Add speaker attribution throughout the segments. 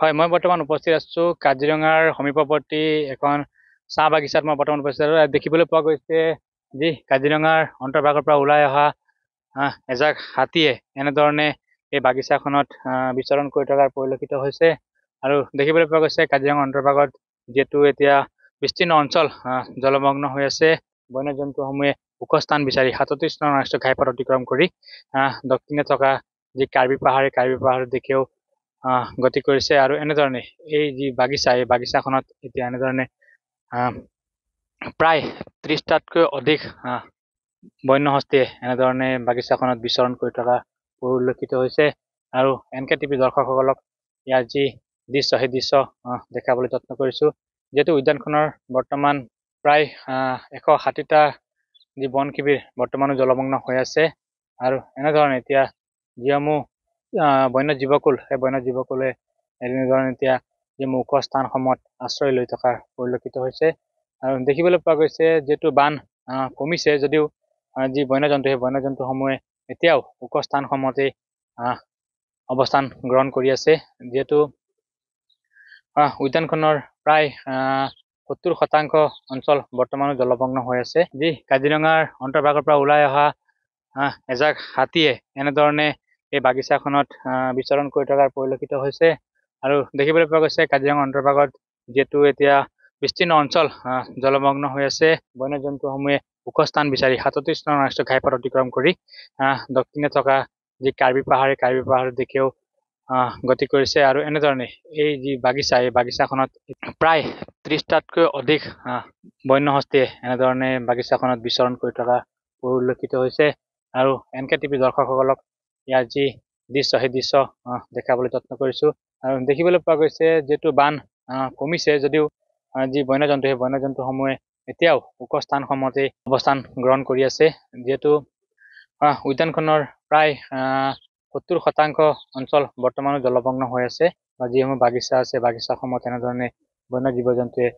Speaker 1: হয়, মই বৰ্তমান উপস্থিত আছো কাজিৰঙাৰ সমীপৱৰ্তী এখন চাহ বাগিচাত মই বৰ্তমান উপস্থিত আছো। দেখিবলৈ পোৱা গৈছে যি কাজিৰঙাৰ অন্তৰ্ভাগৰ পৰা ওলাই অহা এজাক হাতীয়ে এনেধৰণে এই বাগিচাখনত বিচৰণ কৰি থকাৰ পৰিলক্ষিত হৈছে। আৰু দেখিবলৈ পোৱা গৈছে কাজিৰঙাৰ অন্তৰ্ভাগত যিহেতু এতিয়া বিস্তীৰ্ণ অঞ্চল জলমগ্ন হৈ আছে, বন্যজন্তুসমূহে ওখ স্থান বিচাৰি ৩৭ নং ৰাষ্ট্ৰীয় ঘাইপথ অতিক্ৰম কৰি দক্ষিণে থকা যি কাৰ্বি পাহাৰ দিশেও গতি কৰিছে। আৰু এনেধৰণে এই যি বাগিচা, এই বাগিচাখনত এতিয়া এনেধৰণে প্ৰায় ৩০টাতকৈ অধিক বন্য হস্তীয়ে এনেধৰণে বাগিচাখনত বিচৰণ কৰি থকা পৰিলক্ষিত হৈছে। আৰু NK TV দৰ্শকসকলক ইয়াৰ যি দৃশ্য, সেই দৃশ্য দেখাবলৈ যত্ন কৰিছো। যিহেতু উদ্যানখনৰ বৰ্তমান প্ৰায় ১৬০টা যি বন শিবিৰ বৰ্তমানো জলমগ্ন হৈ আছে। আৰু এনেধৰণে এতিয়া যিসমূহ বন্য জীৱকুল, সেই বন্য জীৱকুলে এনেধৰণে এতিয়া যি ওখ স্থানসমূহত আশ্ৰয় লৈ থকা পৰিলক্ষিত হৈছে। আৰু দেখিবলৈ পোৱা গৈছে যিহেতু বান কমিছে যদিও যি বন্যজন্তু, সেই বন্যজন্তুসমূহে এতিয়াও ওখ স্থানসমূহতে অৱস্থান গ্ৰহণ কৰি আছে। যিহেতু উদ্যানখনৰ প্ৰায় ৭০% অঞ্চল বৰ্তমানো জলমগ্ন হৈ আছে। যি কাজিৰঙাৰ অন্তৰ্ভাগৰ পৰা ওলাই অহা এজাক হাতীয়ে এনেধৰণে এই বাগিচাখনত বিচৰণ কৰি থকাৰ পৰিলক্ষিত হৈছে। আৰু দেখিবলৈ পোৱা গৈছে কাজিৰঙাৰ অন্তৰ্ভাগত যিহেতু এতিয়া বিস্তীৰ্ণ অঞ্চল জলমগ্ন হৈ আছে, বন্যজন্তুসমূহে ওখ স্থান বিচাৰি ৩৭ নং ৰাষ্ট্ৰীয় ঘাইপথ অতিক্ৰম কৰি দক্ষিণে থকা যি কাৰ্বি পাহাৰ দিশেও গতি কৰিছে। আৰু এনেধৰণে এই যি বাগিচা, এই বাগিচাখনত প্ৰায় ৩০টাতকৈ অধিক বন্য হস্তীয়ে এনেধৰণে বাগিচাখনত বিচৰণ কৰি থকা পৰিলক্ষিত হৈছে। আৰু NK TV দৰ্শকসকলক ইয়াৰ যি দৃশ্য, সেই দৃশ্য দেখাবলৈ যত্ন কৰিছো। আৰু দেখিবলৈ পোৱা গৈছে যিহেতু বান কমিছে যদিও যি বন্যজন্তু, সেই বন্যজন্তুসমূহে এতিয়াও ওখ স্থানসমূহতে অৱস্থান গ্ৰহণ কৰি আছে। যিহেতু উদ্যানখনৰ প্ৰায় ৭০% অঞ্চল বৰ্তমানো জলমগ্ন হৈ আছে। যিসমূহ বাগিচা আছে, বাগিচাসমূহত এনেধৰণে বন্য জীৱ জন্তুৱে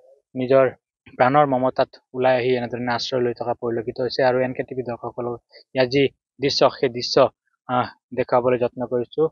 Speaker 1: নিজৰ প্ৰাণৰ মমতাত ওলাই আহি এনেধৰণে আশ্ৰয় লৈ থকা পৰিলক্ষিত হৈছে। আৰু NK TV দৰ্শকসকলক ইয়াৰ যি দৃশ্য, সেই দৃশ্য দেখাবলৈ যত্ন কৰিছো।